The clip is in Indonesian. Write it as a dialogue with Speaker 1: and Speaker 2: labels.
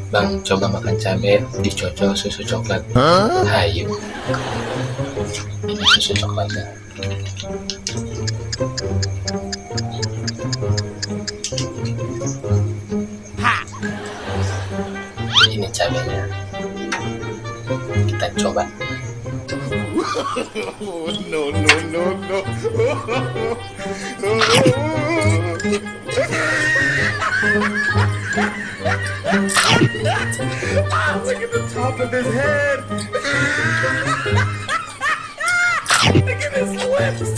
Speaker 1: Bang, coba makan cabe dicocol susu coklat. Hayu. Ini susu coklatnya. Ini cabenya. Kita coba.
Speaker 2: No, no, no, no. Look at the top of his head. Look at his lips.